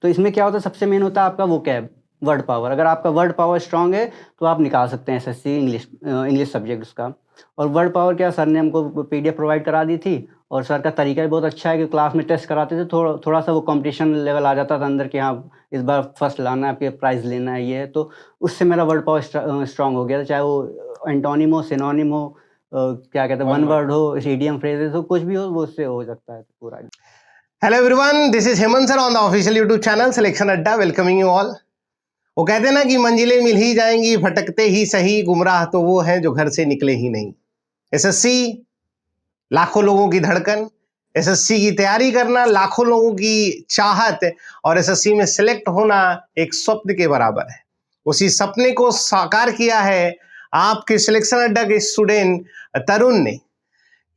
तो इसमें क्या होता है, सबसे मेन होता है आपका वोकैब, वर्ड पावर। अगर आपका वर्ड पावर स्ट्रांग है तो आप निकाल सकते हैं एसएससी इंग्लिश सब्जेक्ट उसका। और वर्ड पावर क्या, सर ने हमको पीडीएफ प्रोवाइड करा दी थी, और सर का तरीका भी बहुत अच्छा है कि क्लास में टेस्ट कराते थे, थोड़ा सा वो कंपटीशन लेवल आ जाता था अंदर कि हाँ इस बार फर्स्ट लाना है, आपके प्राइज़ लेना है, ये है। तो उससे मेरा वर्ड पावर स्ट्रांग हो गया था, चाहे वो एंटोनिम हो, सिनोनिम हो, क्या कहते हैं, वन वर्ड हो, इडियम फ्रेजेस हो, कुछ भी हो, वो उससे हो सकता है पूरा। Hello everyone, this is Hemant sir on the official YouTube channel selection अड्डा, वेलकमिंग यू ऑल। वो कहते हैं ना कि मंजिलें मिल ही जाएंगी, भटकते ही सही, गुमराह तो वो हैं जो घर से निकले ही नहीं। एसएससी लाखों लोगों की धड़कन, एसएससी की तैयारी करना लाखों लोगों की चाहत, और एसएससी में सिलेक्ट होना एक स्वप्न के बराबर है। उसी सपने को साकार किया है आपके सिलेक्शन अड्डा के स्टूडेंट तरुण ने।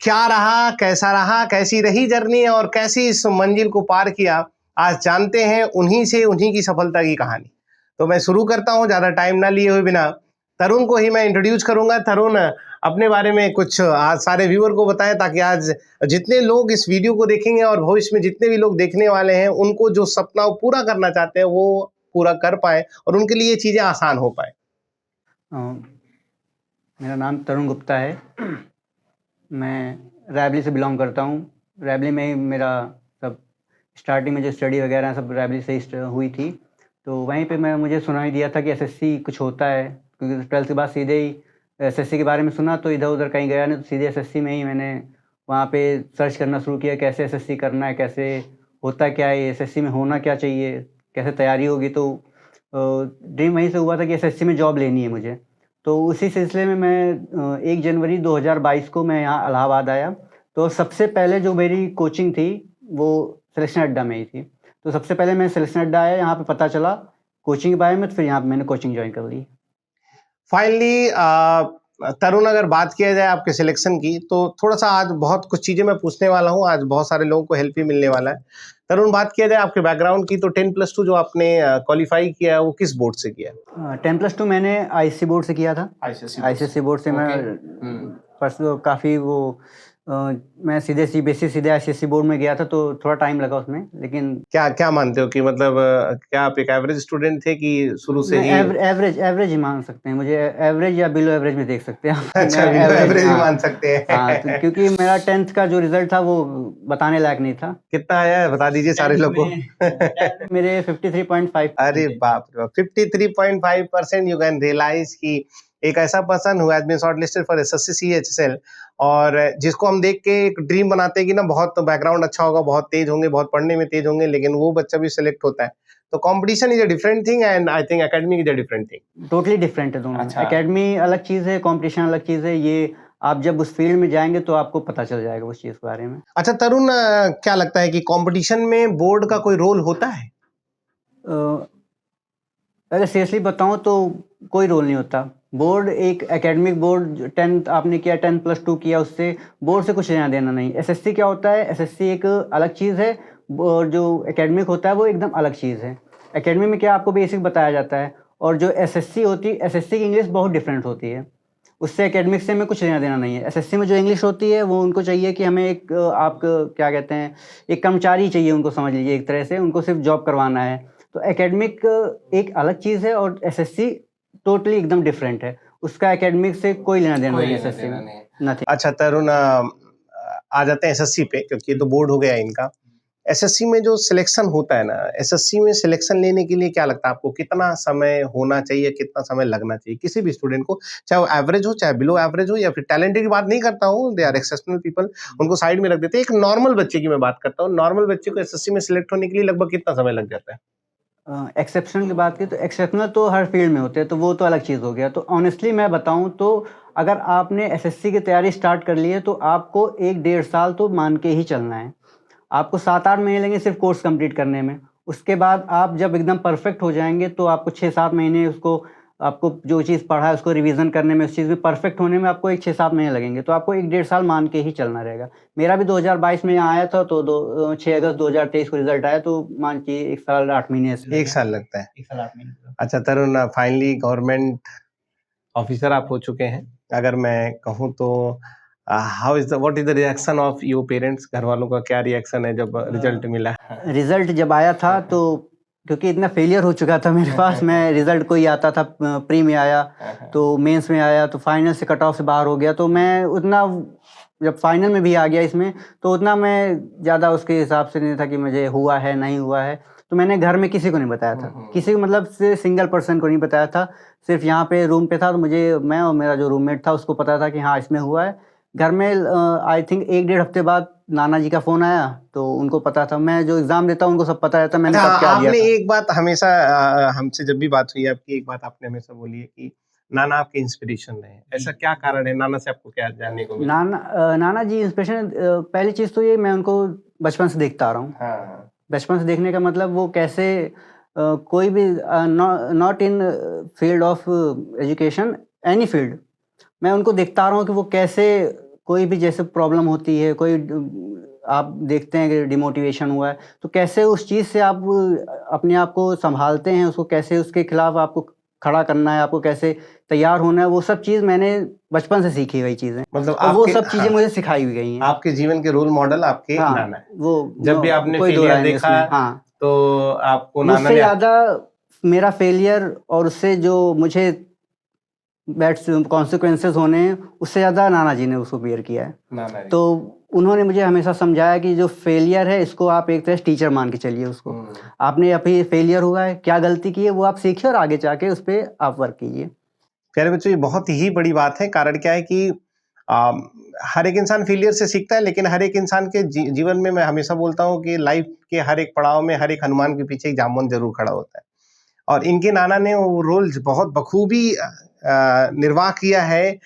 क्या रहा, कैसा रहा, कैसी रही जर्नी और कैसी इस मंजिल को पार किया, आज जानते हैं उन्हीं से, उन्हीं की सफलता की कहानी। तो मैं शुरू करता हूं, ज्यादा टाइम ना लिए हुए बिना तरुण को ही मैं इंट्रोड्यूस करूंगा। तरुण, अपने बारे में कुछ आज सारे व्यूअर को बताएं, ताकि आज जितने लोग इस वीडियो को देखेंगे और भविष्य में जितने भी लोग देखने वाले हैं, उनको जो सपना वो पूरा करना चाहते हैं वो पूरा कर पाए और उनके लिए ये चीजें आसान हो पाए। मेरा नाम तरुण गुप्ता है, मैं रैवली से बिलोंग करता हूँ। रैवली में ही मेरा सब स्टार्टिंग में जो स्टडी वगैरह सब रैवली से ही हुई थी। तो वहीं पे मुझे सुनाई दिया था कि एसएससी कुछ होता है, क्योंकि 12th के बाद सीधे ही एसएससी के बारे में सुना, तो इधर उधर कहीं गया नहीं, तो सीधे एसएससी में ही मैंने वहाँ पे सर्च करना शुरू किया, कैसे एसएससी करना है, कैसे होता क्या है, एसएससी में होना क्या चाहिए, कैसे तैयारी होगी। तो ड्रीम वहीं से हुआ था कि एसएससी में जॉब लेनी है मुझे। तो उसी सिलसिले में मैं 1 जनवरी 2022 को मैं यहाँ इलाहाबाद आया। तो सबसे पहले जो मेरी कोचिंग थी वो सिलेक्शन अड्डा में ही थी। तो सबसे पहले मैं सिलेक्शन अड्डा आया, यहाँ पे पता चला कोचिंग के बारे में, तो फिर यहाँ पे मैंने कोचिंग ज्वाइन कर ली। फाइनली तरुण, अगर बात किया जाए आपके सिलेक्शन की, तो थोड़ा सा आज बहुत कुछ चीजें मैं पूछने वाला हूँ, आज बहुत सारे लोगों को हेल्प भी मिलने वाला है। तरुण, बात किया जाए आपके बैकग्राउंड की, तो 10+2 जो आपने क्वालिफाई किया है वो किस बोर्ड से किया? 10+2 मैंने आईसीएससी बोर्ड से किया था। आईसीएससी बोर्ड से मैं काफ़ी वो मैं सीधे सीधे आईसीएससी बोर्ड में गया था, तो थोड़ा टाइम लगा उसमें। लेकिन क्या क्या मानते हो कि मतलब क्या आप एक एवरेज स्टूडेंट थे कि शुरू से ही? एवरेज ही मान सकते हैं, मुझे एवरेज या बिलो एवरेज में देख सकते हैं। अच्छा, बिलो एवरेज ही मान सकते हैं। हाँ, तो क्योंकि मेरा 10th का जो रिजल्ट था वो बताने लायक नहीं था। कितना आया है बता दीजिए सारे लोग को। मेरे 53.5। अरे बाप रे बाप, 53.5%। यू कैन रियलाइज कि एक ऐसा person who has been shortlisted for SSC CHSL, और जिसको हम देख के एक ड्रीम बनाते हैं कि ना बहुत बैकग्राउंड अच्छा होगा, बहुत तेज होंगे, बहुत पढ़ने में तेज होंगे, लेकिन वो बच्चा भी सिलेक्ट होता है। तो competition is a different thing and I think academy is a different thing. Totally different है दोनों। अच्छा। एकेडमी अलग चीज़ है, कंपटीशन अलग चीज़ है। ये आप जब उस फील्ड में जाएंगे तो आपको पता चल जाएगा उस चीज़ के बारे में। अच्छा तरुण, क्या लगता है कि कंपटीशन में बोर्ड का कोई रोल होता है? अगर सीरियसली बताऊं तो कोई रोल नहीं होता। बोर्ड एक एकेडमिक बोर्ड, 10th आपने किया, 10+2 किया, उससे बोर्ड से कुछ लेना देना नहीं। एसएससी क्या होता है, एसएससी एक अलग चीज़ है, और जो एकेडमिक होता है वो एकदम अलग चीज़ है। एकेडमिक में क्या आपको बेसिक बताया जाता है, और जो एसएससी होती है, एसएससी की इंग्लिश बहुत डिफरेंट होती है, उससे एकेडमिक से हमें कुछ लेना देना नहीं है। एसएससी में जो इंग्लिश होती है वो उनको चाहिए कि हमें एक आप क्या कहते हैं, एक कर्मचारी चाहिए उनको, समझ लीजिए एक तरह से, उनको सिर्फ जॉब करवाना है। तो एकेडमिक एक अलग चीज़ है और एसएससी टोटली एकदम डिफरेंट है, उसका एकेडमिक से कोई लेना देना नहीं है एसएससी में, नथिंग। अच्छा तरुण, आ जाते हैं एसएससी पे, क्योंकि ये तो बोर्ड हो गया इनका। एसएससी में जो सिलेक्शन होता है ना, एसएससी में सिलेक्शन लेने के लिए क्या लगता है आपको, कितना समय होना चाहिए, कितना समय लगना चाहिए किसी भी स्टूडेंट को, चाहे वो एवरेज हो, चाहे बिलो एवरेज हो, या फिर टैलेंटेड की बात नहीं करता हूँ, दे आर एक्सेप्शनल पीपल, उनको साइड में रख देते हैं। एक नॉर्मल बच्चे की मैं बात करता हूँ, नॉर्मल बच्चे को एसएससी में सिलेक्ट होने के लिए लगभग कितना समय लग जाता है? एक्सेप्शनल की बात की तो एक्सेप्शनल तो हर फील्ड में होते हैं, तो वो तो अलग चीज़ हो गया। तो ऑनेस्टली मैं बताऊं तो अगर आपने एसएससी की तैयारी स्टार्ट कर ली है तो आपको 1-1.5 साल तो मान के ही चलना है। आपको 7-8 महीने लगेंगे सिर्फ कोर्स कंप्लीट करने में। उसके बाद आप जब एकदम परफेक्ट हो जाएंगे तो आपको 6-7 महीने उसको, आपको जो चीज़ पढ़ा है उसको रिवीजन करने में, उस चीज़ में परफेक्ट होने में आपको 6-7 महीने लगेंगे। तो आपको 1-1.5 साल मान के ही चलना रहेगा। मेरा भी 2022 में यहाँ आया था, तो 6 अगस्त 2023 को रिजल्ट आया, तो मान के 1 साल 8 महीने से 1 साल लगता है। 1 साल 8 महीने। अच्छा तरुण, फाइनली गवर्नमेंट ऑफिसर आप हो चुके हैं। अगर मैं कहूँ तो what is the reaction of your parents? घर वालों का क्या रिएक्शन है जब रिजल्ट मिला? रिजल्ट जब आया था तो क्योंकि इतना फेलियर हो चुका था मेरे पास, मैं रिजल्ट कोई आता था, प्री में आया तो मेंस में आया तो फाइनल से कट ऑफ से बाहर हो गया, तो मैं उतना जब फाइनल में भी आ गया इसमें तो उतना मैं ज़्यादा उसके हिसाब से नहीं था कि मुझे हुआ है नहीं हुआ है। तो मैंने घर में किसी को नहीं बताया था, किसी को मतलब से सिंगल पर्सन को नहीं बताया था। सिर्फ यहाँ पे रूम पे था तो मुझे, मैं और मेरा जो रूममेट था उसको पता था कि हाँ इसमें हुआ है। घर में आई थिंक 1-1.5 हफ्ते बाद नाना जी का फ़ोन आया तो उनको पता था, मैं जो एग्ज़ाम देता हूँ उनको सब पता रहता, मैंने अच्छा, कब क्या दिया आपने था। एक बात हमेशा हमसे जब भी बात हुई है आपकी, एक बात आपने हमेशा बोली है कि नाना आपके इंस्पिरेशन रहे। ऐसा क्या कारण है? नाना से आपको क्या जानने को मिला? नाना जी इंस्पिरेशन, पहली चीज़ तो ये मैं उनको बचपन से देखता आ रहा हूँ। हाँ, बचपन से देखने का मतलब वो कैसे कोई भी not in field of education, any field, मैं उनको देखता आ रहा हूँ कि वो कैसे कोई भी जैसे प्रॉब्लम होती है, कोई आप देखते हैं कि डिमोटिवेशन हुआ है तो कैसे उस चीज़ से आप अपने आप को संभालते हैं, उसको कैसे उसके खिलाफ आपको खड़ा करना है, आपको कैसे तैयार होना है, वो सब चीज़ मैंने बचपन से सीखी हुई चीज़ें, मतलब और वो आपके, सब चीज़ें हाँ, मुझे सिखाई हुई गई हैं। आपके जीवन के रोल मॉडल आपके हाँ, नाना है। वो जब भी आपने कोई दो फेलियर राय नहीं देखा उसमें। हाँ, तो आपको नाना मुझसे ने ज़्यादा मेरा फेलियर और उससे जो मुझे बैड कॉन्सिक्वेंसेस होने हैं, उससे ज़्यादा नाना जी ने उसको बियर किया है। नाना जी। तो उन्होंने मुझे हमेशा समझाया कि जो फेलियर है इसको आप एक तरह से टीचर मान के चलिए उसको। आपने अभी फेलियर हुआ है, क्या गलती की है वो आप सीखिए और आगे जाके उस पे आप वर्क कीजिए। प्यारे बच्चों, ये बहुत ही बड़ी बात है। कारण क्या है कि आ, हर एक इंसान फेलियर से सीखता है, लेकिन हर एक इंसान के जीवन में मैं हमेशा बोलता हूँ कि लाइफ के हर एक पड़ाव में हर एक हनुमान के पीछे एक जामुन जरूर खड़ा होता है। और इनके नाना ने वो रोल बहुत बखूबी निर्वाह किया है।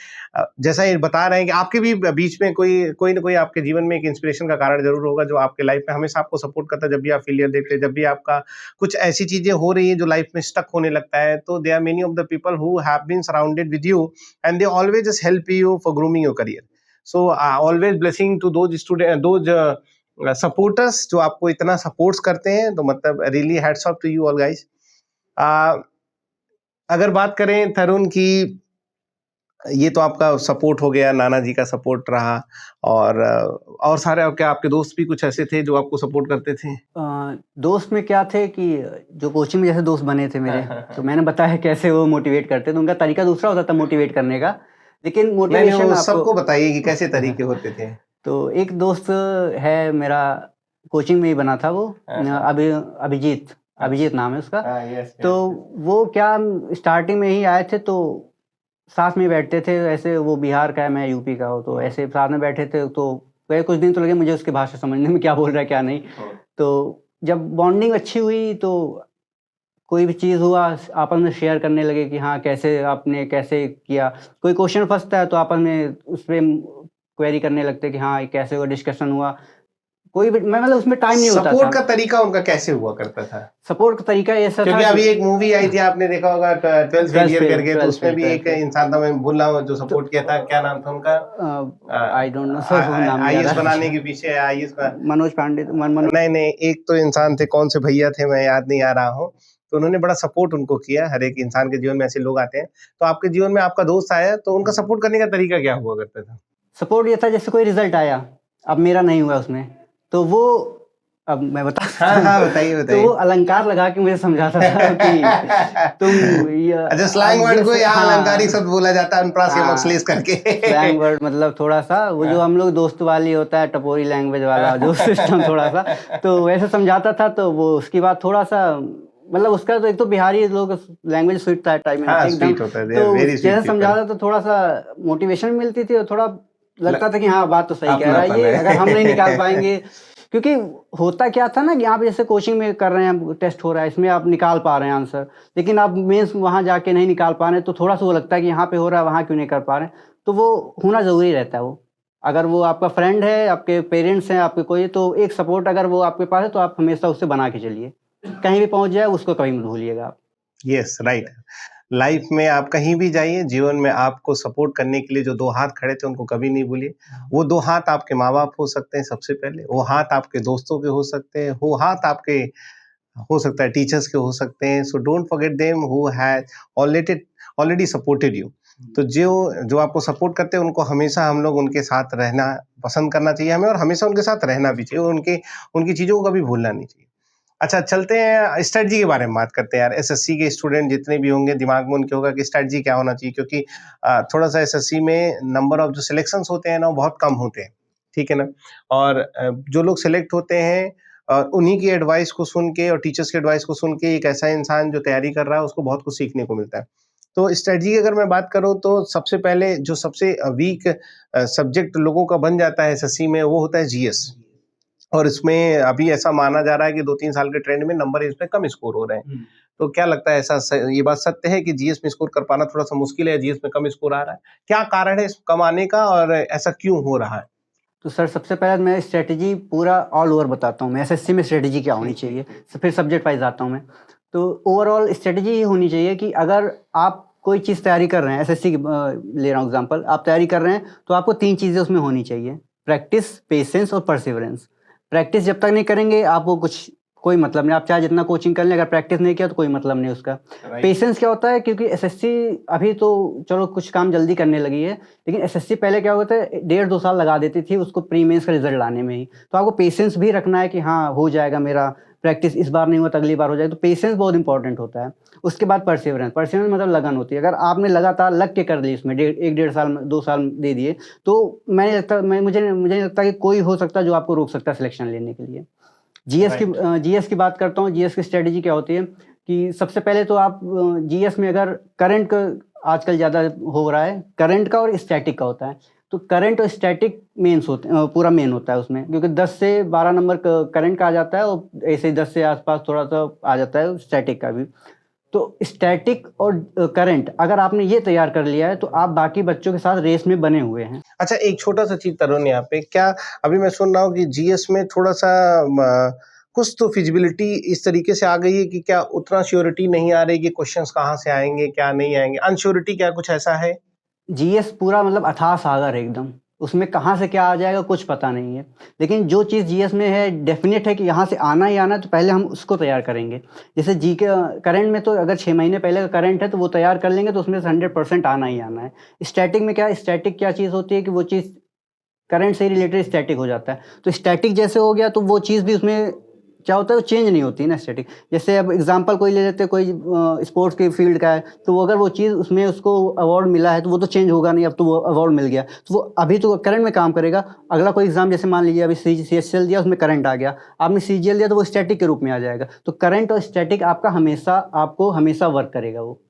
जैसा ये बता रहे हैं कि आपके भी बीच में कोई ना कोई आपके जीवन में एक इंस्पिरेशन का कारण जरूर होगा जो आपके लाइफ में हमेशा आपको सपोर्ट करता है। जब भी आप फेलियर देखते हैं, जब भी आपका कुछ ऐसी चीजें हो रही हैं जो लाइफ में स्टक होने लगता है, तो they are many of the people who have been surrounded with you and they always just help you for grooming your career. So always blessing to those student, those supporters जो आपको इतना supports करते हैं। तो मतलब really hats off to you all guys. अगर बात करें तरुण की, ये तो आपका सपोर्ट हो गया, नाना जी का सपोर्ट रहा, और सारे आपके दोस्त भी कुछ ऐसे थे जो आपको सपोर्ट करते थे? दोस्त में क्या थे कि जो कोचिंग में जैसे दोस्त बने थे मेरे, तो मैंने बताया कैसे वो मोटिवेट करते थे, उनका तरीका दूसरा होता था मोटिवेट करने का, लेकिन मोटिवेशन वो आपको सबको बताइए कि कैसे तरीके होते थे। तो एक दोस्त है मेरा, कोचिंग में ही बना था वो, अभिजीत नाम है उसका। तो वो क्या स्टार्टिंग में ही आए थे तो साथ में बैठते थे, ऐसे वो बिहार का है मैं यूपी का हूँ, तो ऐसे साथ में बैठे थे तो गए कुछ दिन तो लगे मुझे उसकी भाषा समझने में क्या बोल रहा है क्या नहीं। तो जब बॉन्डिंग अच्छी हुई तो कोई भी चीज़ हुआ आपस में शेयर करने लगे कि हाँ कैसे आपने कैसे किया, कोई क्वेश्चन फंसता है तो आपस में उस पर क्वेरी करने लगते कि हाँ ये कैसे हुआ, डिस्कशन हुआ, कोई भी मैं मतलब उसमें टाइम नहीं होता सपोर्ट था। का तरीका उनका कैसे हुआ करता था? सपोर्ट का तरीका ऐसा था क्योंकि अभी एक मूवी आई थी, आपने देखा होगा 12th फेलियर करके, तो उसमें भी एक इंसान था, मैं भूल रहा हूँ, जो सपोर्ट किया था, क्या नाम था उनका? आई डोंट नो सर, वो नाम नहीं आईएएस याद आ बनाने रहा। के पीछे आईएएस मनोज पांडे, नहीं, एक तो इंसान थे, कौन से भैया थे, मैं याद नहीं आ रहा हूँ। तो उन्होंने बड़ा सपोर्ट उनको किया। हर एक इंसान के जीवन में ऐसे लोग आते हैं। तो आपके जीवन में आपका दोस्त आया तो उनका सपोर्ट करने का तरीका क्या हुआ करता था? सपोर्ट ये था जैसे कोई रिजल्ट आया, अब मेरा नहीं हुआ उसमें, तो वो, अब मैं बता हाँ, बताइए तो वो अलंकार लगा के मुझे समझाता था कि तुम अच्छा, स्लैंग वर्ड को यहाँ अलंकारिक शब्द बोला जाता है, हाँ, करके। स्लैंग वर्ड मतलब थोड़ा सा वो जो हम लोग दोस्त वाली होता है, टपोरी लैंग्वेज वाला जो सिस्टम थोड़ा सा, तो वैसे समझाता था। तो वो उसकी बात थोड़ा सा मतलब उसका तो एक तो बिहारी लोग लैंग्वेज स्वीट था टाइम में एकदम, तो जैसे समझाता तो थोड़ा सा मोटिवेशन मिलती थी और थोड़ा लगता था कि हाँ बात तो सही कह रहा है ये, अगर हम नहीं निकाल पाएंगे, क्योंकि होता क्या था ना कि आप जैसे कोचिंग में कर रहे हैं, टेस्ट हो रहा है, इसमें आप निकाल पा रहे हैं आंसर, लेकिन आप मेंस वहाँ जाके नहीं निकाल पा रहे हैं, तो थोड़ा सा वो लगता है कि यहाँ पे हो रहा है वहाँ क्यों नहीं कर पा रहे हैं। तो वो होना ज़रूरी रहता है। वो अगर वो आपका फ्रेंड है, आपके पेरेंट्स हैं, आपके कोई, तो एक सपोर्ट अगर वो आपके पास है तो आप हमेशा उससे बना के चलिए, कहीं भी पहुँच जाए उसको कभी मत भूलिएगा आप। Yes, right. लाइफ में आप कहीं भी जाइए, जीवन में आपको सपोर्ट करने के लिए जो दो हाथ खड़े थे उनको कभी नहीं भूलिए। वो दो हाथ आपके माँ बाप हो सकते हैं सबसे पहले, वो हाथ आपके दोस्तों के हो सकते हैं, वो हाथ आपके हो सकता है टीचर्स के हो सकते हैं। So don't forget them who has already supported you. तो जो आपको सपोर्ट करते हैं उनको हमेशा हम लोग उनके साथ रहना पसंद करना चाहिए हमें, और हमेशा उनके साथ रहना भी चाहिए, उनकी चीज़ों को कभी भूलना नहीं चाहिए। अच्छा, चलते हैं स्ट्रेटजी के बारे में बात करते हैं यार। एसएससी के स्टूडेंट जितने भी होंगे दिमाग में उनके होगा कि स्ट्रेटजी क्या होना चाहिए, क्योंकि थोड़ा सा एसएससी में नंबर ऑफ जो सिलेक्शंस होते हैं ना वो बहुत कम होते हैं, ठीक है ना। और जो लोग सिलेक्ट होते हैं उन्हीं की एडवाइस को सुन के और टीचर्स की एडवाइस को सुन के एक ऐसा इंसान जो तैयारी कर रहा है उसको बहुत कुछ सीखने को मिलता है। तो स्ट्रेटजी की अगर मैं बात करूँ तो सबसे पहले जो सबसे वीक सब्जेक्ट लोगों का बन जाता है एसएससी में वो होता है जीएस। और इसमें अभी ऐसा माना जा रहा है कि 2-3 साल के ट्रेंड में नंबर इसमें कम स्कोर हो रहे हैं। तो क्या लगता है, ये बात सत्य है कि जीएस में स्कोर कर पाना थोड़ा-सा मुश्किल है, जीएस में कम स्कोर आ रहा है? क्या कारण है इस कम आने का और ऐसा क्यों हो रहा है? तो सर सबसे पहले मैं स्ट्रेटजी पूरा ऑल ओवर बताता हूँ मैं एसएससी में स्ट्रेटजी क्या होनी चाहिए, फिर सब्जेक्ट वाइज आता हूँ मैं। तो ओवरऑल स्ट्रेटजी ये होनी चाहिए कि अगर आप कोई चीज़ तैयारी कर रहे हैं, एसएससी की ले रहा हूँ एग्जांपल, आप तैयारी कर रहे हैं तो आपको 3 चीज़ें उसमें होनी चाहिए, प्रैक्टिस, पेशेंस और परसिवरेंस। प्रैक्टिस जब तक नहीं करेंगे आपको कोई मतलब नहीं, आप चाहे जितना कोचिंग कर लें, अगर प्रैक्टिस नहीं किया तो कोई मतलब नहीं उसका। पेशेंस क्या होता है, क्योंकि एसएससी अभी तो चलो कुछ काम जल्दी करने लगी है, लेकिन एसएससी पहले क्या होता है 1.5-2 साल लगा देती थी उसको प्री मेंस का रिजल्ट लाने में ही। तो आपको पेशेंस भी रखना है कि हाँ हो जाएगा मेरा, प्रैक्टिस इस बार नहीं हुआ तो अगली बार हो जाएगा, तो पेशेंस बहुत इंपॉर्टेंट होता है। उसके बाद परसिवरेंस, परसिवरेंस मतलब लगन होती है। अगर आपने लगातार लग के कर ली इसमें 1.5 साल 2 साल दे दिए तो मुझे नहीं लगता कि कोई हो सकता जो आपको रोक सकता है सिलेक्शन लेने के लिए। जीएस की बात करता हूँ। जीएस की स्ट्रेटजी क्या होती है कि सबसे पहले तो आप जीएस में अगर करंट का आजकल ज़्यादा हो रहा है, करंट का और स्टैटिक का होता है। तो करंट और स्टैटिक पूरा मेन होता है उसमें, क्योंकि 10 से 12 नंबर करंट का आ जाता है और ऐसे ही 10 से आसपास थोड़ा सा आ जाता है स्टैटिक का भी। तो स्टैटिक और करंट अगर आपने ये तैयार कर लिया है तो आप बाकी बच्चों के साथ रेस में बने हुए हैं। अच्छा, एक छोटा-सा चीज़ तरुण यहाँ पे, क्या अभी मैं सुन रहा हूँ कि जीएस में थोड़ा-सा कुछ तो फिजिबिलिटी इस तरीके से आ गई है कि क्या उतना श्योरिटी नहीं आ रही कि क्वेश्चंस कहाँ से आएँगे, क्या नहीं आएँगे? अनश्योरिटी क्या कुछ ऐसा है? जीएस पूरा मतलब अथाह सागर है एकदम, उसमें कहाँ से क्या आ जाएगा कुछ पता नहीं है। लेकिन जो चीज़ जीएस में है डेफिनेट है कि यहाँ से आना ही आना है, तो पहले हम उसको तैयार करेंगे। जैसे जीके करंट में तो अगर 6 महीने पहले का करंट है तो वो तैयार कर लेंगे तो उसमें से 100% आना ही आना है। स्टैटिक में क्या, स्टैटिक क्या चीज़ होती है कि वो चीज़ करंट से रिलेटेड स्टैटिक हो जाता है। तो स्टैटिक जैसे हो गया तो वो चीज़ भी उसमें क्या होता है, वो चेंज नहीं होती ना स्टैटिक। जैसे अब एग्जांपल कोई ले लेते हैं, कोई स्पोर्ट्स के फील्ड का है, तो वो अगर वो चीज़ उसमें उसको अवार्ड मिला है तो वो तो चेंज होगा नहीं, अब तो वो अवार्ड मिल गया तो वो अभी तो करंट में काम करेगा। अगला कोई एग्जाम जैसे मान लीजिए अभी सीएचएल दिया, उसमें करंट आ गया, आपने सीजीएल दिया तो वो स्टैटिक के रूप में आ जाएगा। तो करंट और स्टैटिक आपको हमेशा वर्क करेगा वो।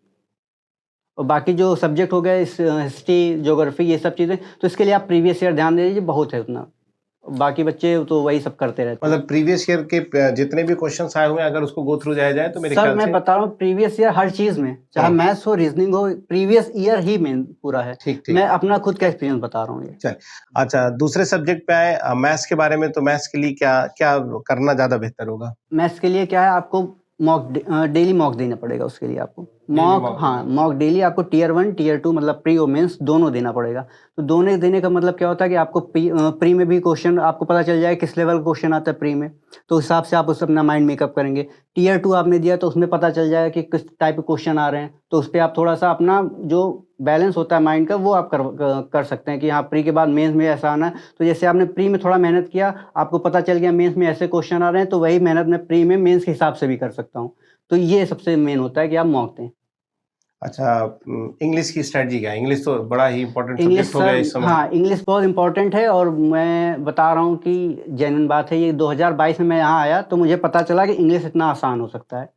और बाकी जो सब्जेक्ट हो गए हिस्ट्री, ज्योग्राफी, ये सब चीज़ें, तो इसके लिए आप प्रीवियस ईयर ध्यान दे दीजिए, बहुत है उतना। बाकी बच्चे तो वही सब करते रहते हैं। मतलब प्रीवियस ईयर के जितने भी क्वेश्चंस आए हुए हैं अगर उसको गो थ्रू जाया जाए तो मेरे सर ख्याल मैं से बता रहा हूँ प्रीवियस ईयर हर चीज़ में, चाहे मैथ्स हो, रीजनिंग हो, प्रीवियस ईयर ही मेन पूरा है। ठीक। मैं अपना खुद का एक्सपीरियंस बता रहा हूँ ये। चल, अच्छा, दूसरे सब्जेक्ट पे आए, मैथ्स के बारे में। तो मैथ्स के लिए क्या क्या करना ज़्यादा बेहतर होगा? मैथ्स के लिए क्या है, आपको डेली मॉक देना पड़ेगा उसके लिए आपको। मॉक डेली आपको टियर 1 टियर 2 मतलब प्री और मेंस दोनों देना पड़ेगा। तो दोनों देने का मतलब क्या होता है कि आपको प्री में भी क्वेश्चन आपको पता चल जाए किस लेवल का क्वेश्चन आता है प्री में, तो उस हिसाब से आप उससे अपना माइंड मेकअप करेंगे। टियर 2 आपने दिया तो उसमें पता चल जाएगा कि किस टाइप के क्वेश्चन आ रहे हैं, तो उस पर आप थोड़ा सा अपना जो बैलेंस होता है माइंड का वो आप कर सकते हैं कि हाँ प्री के बाद मेंस में ऐसा आना है। तो जैसे आपने प्री में थोड़ा मेहनत किया, आपको पता चल गया मेंस में ऐसे क्वेश्चन आ रहे हैं, तो वही मेहनत मैं प्री में मेंस के हिसाब से भी कर सकता हूँ। तो ये सबसे मेन होता है कि आप मॉक दें। अच्छा, इंग्लिश की स्ट्रेटजी क्या है? इंग्लिश तो बड़ा ही इंपॉर्टेंट इंग्लिश सब्जेक्ट हो गया इस समय। हाँ, इंग्लिश बहुत इंपॉर्टेंट है और मैं बता रहा हूँ कि जेन्युइन बात है, ये 2022 में मैं यहाँ आया तो मुझे पता चला कि इंग्लिश इतना आसान हो सकता है।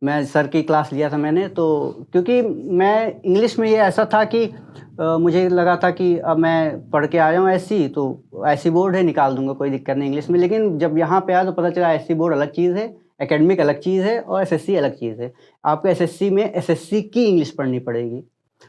मैं सर की क्लास लिया था मैंने, तो क्योंकि मैं इंग्लिश में ये ऐसा था कि मुझे लगा था कि अब मैं पढ़ के आया हूँ एससी, तो एससी बोर्ड है निकाल दूंगा, कोई दिक्कत नहीं इंग्लिश में। लेकिन जब यहाँ पे आया तो पता चला एससी बोर्ड अलग चीज़ है, एकेडमिक अलग चीज़ है और एसएससी अलग चीज़ है। आपको एसएससी में एसएससी की इंग्लिश पढ़नी पड़ेगी।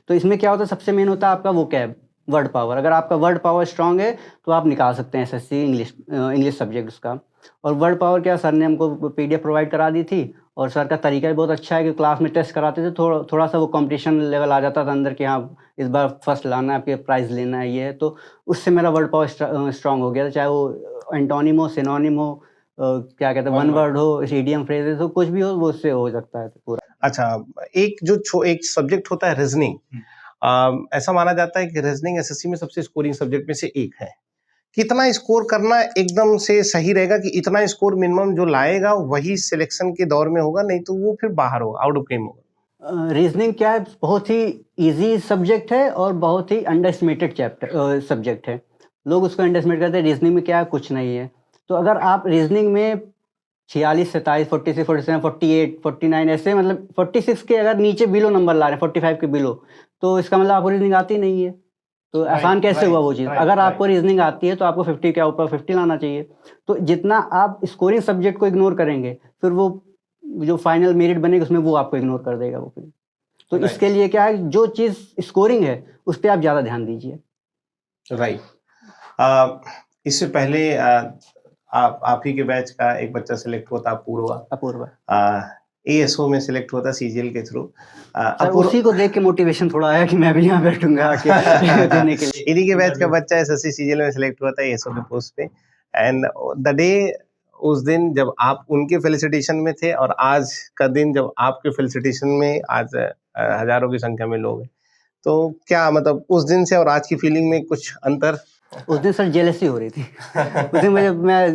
तो इसमें क्या होता है, सबसे मेन होता है आपका वोकैब, वर्ड पावर। अगर आपका वर्ड पावर स्ट्रांग है तो आप निकाल सकते हैं एसएससी इंग्लिश सब्जेक्ट उसका। और वर्ड पावर क्या, सर ने हमको पीडीएफ प्रोवाइड करा दी थी और सर का तरीका भी बहुत अच्छा है कि क्लास में टेस्ट कराते थे, थोड़ा सा वो कंपटीशन लेवल आ जाता था अंदर कि हाँ इस बार फर्स्ट लाना है, आपके प्राइज़ लेना है, ये है। तो उससे मेरा वर्ड पावर स्ट्रांग हो गया था, चाहे वो एंटोनिम हो, सिनोनिम हो, क्या कहते हैं वन वर्ड हो, इडियम फ्रेजेस हो, कुछ भी हो वो उससे हो सकता है पूरा। अच्छा, एक सब्जेक्ट होता है रीजनिंग। ऐसा माना जाता है कि रीजनिंग एसएससी में सबसे स्कोरिंग सब्जेक्ट में से एक है। कितना स्कोर करना एकदम से सही रहेगा कि इतना स्कोर मिनिमम जो लाएगा वही सिलेक्शन के दौर में होगा, नहीं तो वो फिर बाहर होगा, आउट ऑफ गेम होगा? रीजनिंग क्या है, बहुत ही इजी सब्जेक्ट है और बहुत ही अंडर एस्टिमेटेड चैप्टर सब्जेक्ट है। लोग उसको अंडर एस्टिमेट करते हैं। रीजनिंग में क्या है, कुछ नहीं है। तो अगर आप रीजनिंग में 46, 27, 46, 47, 48, 49 ऐसे मतलब 46 के अगर नीचे बिलो नंबर ला रहे हैं, 45 के बिलो, तो इसका मतलब आपको रीजनिंग आती नहीं है। तो आसान कैसे हुआ वो चीज़? अगर आपको रीजनिंग आती है तो आपको 50 के ऊपर 50 लाना चाहिए। तो जितना आप स्कोरिंग सब्जेक्ट को इग्नोर करेंगे, फिर वो जो फाइनल मेरिट बनेगी उसमें वो आपको इग्नोर कर देगा वो फिर। तो इसके लिए क्या है, जो चीज़ स्कोरिंग है उस पर आप ज़्यादा ध्यान दीजिए। राइट। इससे पहले आप ही के बैच का एक बच्चा सिलेक्ट होता, अपूर्वा एएसओ में सिलेक्ट होता सीजीएल के थ्रू। सर उसी को देख के मोटिवेशन थोड़ा आया कि मैं भी यहाँ बैठूंगा आके देने के लिए। इन्हीं के बैच का बच्चा एसएससी सीजीएल में सिलेक्ट हुआ था एएसओ के पोस्ट पे। एंड द डे, उस दिन जब आप उनके फेलिसिटेशन में थे और आज का दिन जब आपके फेलिसिटेशन में आज हजारों की संख्या में लोग हैं, तो क्या मतलब उस दिन से और आज की फीलिंग में कुछ अंतर? उस दिन सर जेलसी हो रही थी। उस दिन मैं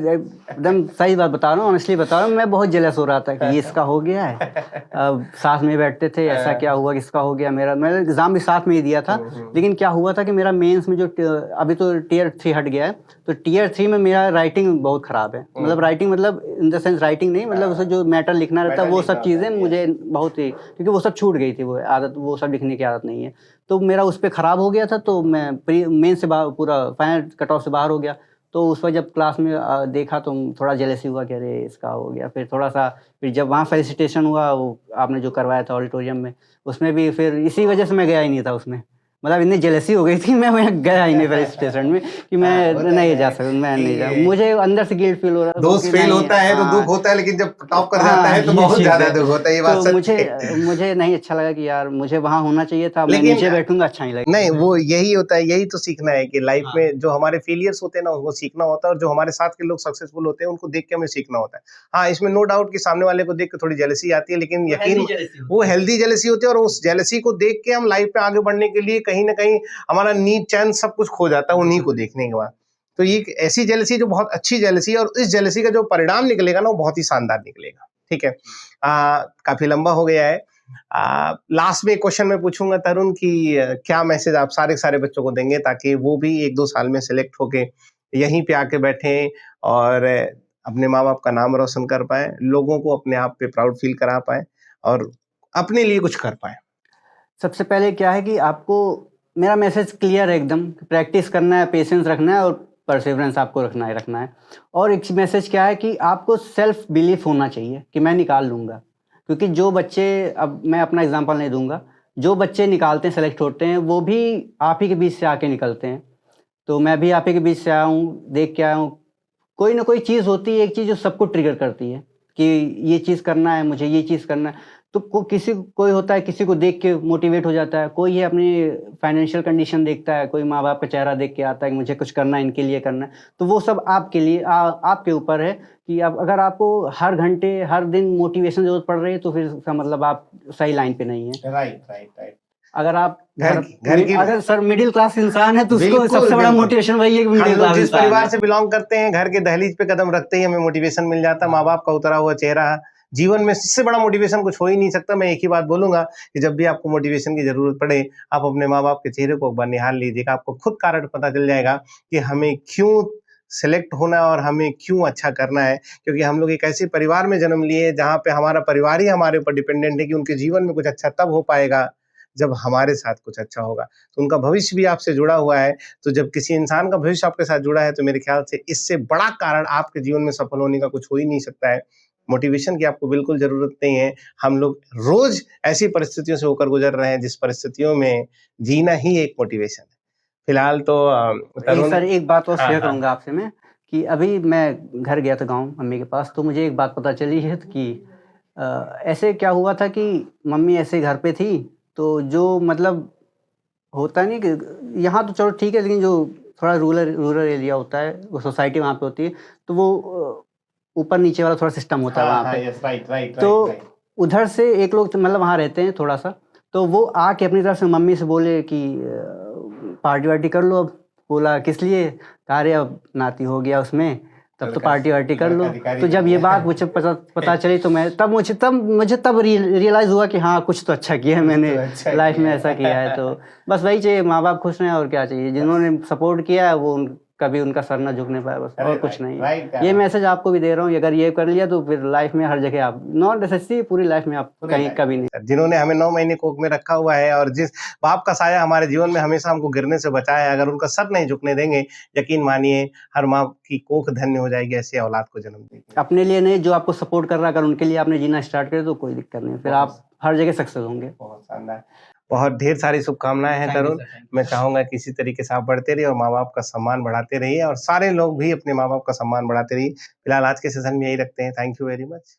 एकदम सही बात बता रहा हूँ, ऑनेस्टली बता रहा हूँ, मैं बहुत जेलस हो रहा था कि ये इसका हो गया है। अब साथ में बैठते थे, ऐसा क्या हुआ, किसका हो गया। मैंने एग्ज़ाम भी साथ में ही दिया था, लेकिन क्या हुआ था कि मेरा मेंस में जो अभी तो टियर 3 हट गया है, तो टियर 3 में मेरा राइटिंग बहुत ख़राब है। मतलब राइटिंग मतलब इन द सेंस राइटिंग नहीं, मतलब उसमें जो मैटर लिखना रहता है वो सब चीज़ें मुझे बहुत ही, क्योंकि वो सब छूट गई थी, वो आदत, वो सब लिखने की आदत नहीं है। तो मेरा उस पर ख़राब हो गया था, तो मैं प्री मेन से पूरा फाइनल कट ऑफ से बाहर हो गया। तो उस वक्त जब क्लास में देखा तो थोड़ा जेलसी हुआ कि अरे इसका हो गया। फिर थोड़ा सा, फिर जब वहाँ फेलिसिटेशन हुआ, वो आपने जो करवाया था ऑडिटोरियम में, उसमें भी फिर इसी वजह से मैं गया ही नहीं था उसमें। मतलब इतनी जेलसी हो गई थी, मैं गया ही नहीं फेलिसिटेशन में कि मैं नहीं जा सकता, मैं नहीं जा। मुझे अंदर से गिल्ट फील हो रहा था। दोस्त फेल होता है तो दुख होता है, लेकिन जब टॉप कर जाता है तो बहुत ज्यादा दुख होता है। ये बात सच है। मुझे नहीं अच्छा लगा कि यार मुझे वहाँ होना चाहिए था, मैं नीचे बैठूंगा अच्छा नहीं लगेगा। नहीं, वो यही होता है, यही तो सीखना है कि लाइफ में जो हमारे फेलियर्स होते हैं ना, उसको सीखना होता है, और जो हमारे साथ के लोग सक्सेसफुल होते हैं उनको देख के हमें सीखना होता है। हाँ, इसमें नो डाउट कि सामने वाले को देख के थोड़ी जेलसी आती है, लेकिन यकीन वो हेल्दी जेलसी होती है, और उस जेलसी को देख के हम लाइफ में आगे बढ़ने के लिए कहीं ना कहीं हमारा नींद चैन सब कुछ खो जाता है उन्हीं को देखने के बाद। तो ये ऐसी जेलसी जो बहुत अच्छी जेलसी है, और इस जेलसी का जो परिणाम निकलेगा ना वो बहुत ही शानदार निकलेगा। ठीक है, काफी लंबा हो गया है। लास्ट में क्वेश्चन मैं पूछूंगा तरुण कि क्या मैसेज आप सारे बच्चों को देंगे ताकि वो भी 1-2 साल में सिलेक्ट होके यहीं पे आके बैठे और अपने माँ बाप का नाम रोशन कर पाए, लोगों को अपने आप पे प्राउड फील करा पाए और अपने लिए कुछ कर पाए? सबसे पहले क्या है कि आपको, मेरा मैसेज क्लियर है एकदम, प्रैक्टिस करना है, पेशेंस रखना है और परसेवरेंस आपको रखना है। और एक मैसेज क्या है कि आपको सेल्फ बिलीफ होना चाहिए कि मैं निकाल लूँगा। क्योंकि जो बच्चे, अब मैं अपना एग्जांपल नहीं दूंगा, जो बच्चे निकालते हैं, सेलेक्ट होते हैं, वो भी आप ही के बीच से आके निकलते हैं। तो मैं भी आप ही के बीच से आया हूँ, देख के आया हूँ। कोई ना कोई चीज़ होती है, एक चीज़ जो सबको ट्रिगर करती है कि ये चीज़ करना है, मुझे ये चीज़ करना है। तो कोई होता है, किसी को देख के मोटिवेट हो जाता है, कोई है अपनी फाइनेंशियल कंडीशन देखता है, कोई माँ बाप का चेहरा देख के आता है कि मुझे कुछ करना है, इनके लिए करना है। तो वो सब आपके लिए आपके ऊपर है कि आप, अगर आपको हर घंटे हर दिन मोटिवेशन जरूरत पड़ रही है तो फिर इसका मतलब आप सही लाइन पे नहीं है। राइट। अगर आप अगर सर मिडिल क्लास इंसान है तो उसको सबसे बड़ा मोटिवेशन वही है कि मिडिल क्लास जिस परिवार से बिलोंग करते हैं, घर के दहलीज पे कदम रखते ही हमें मोटिवेशन मिल जाता है, माँ बाप का उतरा हुआ चेहरा। जीवन में इससे बड़ा मोटिवेशन कुछ हो ही नहीं सकता। मैं एक ही बात बोलूंगा कि जब भी आपको मोटिवेशन की जरूरत पड़े, आप अपने माँ बाप के चेहरे को एक बार निहार लीजिएगा, आपको खुद कारण पता चल जाएगा कि हमें क्यों सिलेक्ट होना है और हमें क्यों अच्छा करना है। क्योंकि हम लोग एक ऐसे परिवार में जन्म लिए जहाँ पे हमारा परिवार ही हमारे ऊपर डिपेंडेंट है कि उनके जीवन में कुछ अच्छा तब हो पाएगा जब हमारे साथ कुछ अच्छा होगा। तो उनका भविष्य भी आपसे जुड़ा हुआ है। तो जब किसी इंसान का भविष्य आपके साथ जुड़ा है तो मेरे ख्याल से इससे बड़ा कारण आपके जीवन में सफल होने का कुछ हो ही नहीं सकता है। मोटिवेशन की आपको बिल्कुल जरूरत नहीं है। हम लोग रोज ऐसी परिस्थितियों से होकर गुजर रहे हैं जिस परिस्थितियों में जीना ही एक मोटिवेशन है। फिलहाल तो सर एक बात और शेयर करूंगा आपसे मैं, कि अभी मैं घर गया था गांव मम्मी के पास, तो मुझे एक बात पता चली है कि ऐसे क्या हुआ था कि मम्मी ऐसे घर पे थी, तो जो मतलब होता नहीं कि यहाँ तो चलो ठीक है, लेकिन जो थोड़ा रूरल एरिया होता है, वो सोसाइटी वहाँ पे होती है, तो वो ऊपर नीचे वाला थोड़ा सिस्टम होता है वहाँ पे। राइट। तो उधर से एक लोग मतलब वहाँ रहते हैं थोड़ा सा, तो वो आके अपनी तरफ से मम्मी से बोले कि पार्टी वार्टी कर लो अब। बोला किस लिए, कहा अरे अब नाती हो गया उसमें, तब तो पार्टी वार्टी कर लो। अधिकारी तो जब ये बात मुझे पता चली तो मैं तब रियलाइज़ हुआ कि हाँ कुछ तो अच्छा किया है मैंने अच्छा लाइफ किया में, है। ऐसा किया है। तो बस वही चाहिए, माँ बाप खुश रहें और क्या चाहिए। जिन्होंने सपोर्ट किया है वो कभी उनका सर ना झुकने पाए, बस और कुछ नहीं है। ये मैसेज आपको भी दे रहा हूँ, अगर ये कर लिया तो फिर लाइफ में हर जगह आप, नॉट नेसेसरी पूरी लाइफ में आप कहीं कभी नहीं। जिन्होंने हमें 9 महीने कोख में रखा हुआ है और जिस बाप का साया हमारे जीवन में हमेशा हमको गिरने से बचाया है, अगर उनका सर नहीं झुकने देंगे, यकीन मानिए हर माँ की कोख धन्य हो जाएगी ऐसी औलाद को जन्म देगी। अपने लिए नहीं, जो आपको सपोर्ट कर रहा है, अगर उनके लिए आपने जीना स्टार्ट करे तो कोई दिक्कत नहीं, फिर आप हर जगह सक्सेस होंगे। बहुत शानदार, बहुत ढेर सारी शुभकामनाएं हैं तरुण। मैं चाहूंगा कि इसी तरीके से आप बढ़ते रहिए और माँ बाप का सम्मान बढ़ाते रहिए और सारे लोग भी अपने माँ बाप का सम्मान बढ़ाते रहिए। फिलहाल आज के सेशन में यही रखते हैं। Thank you very much.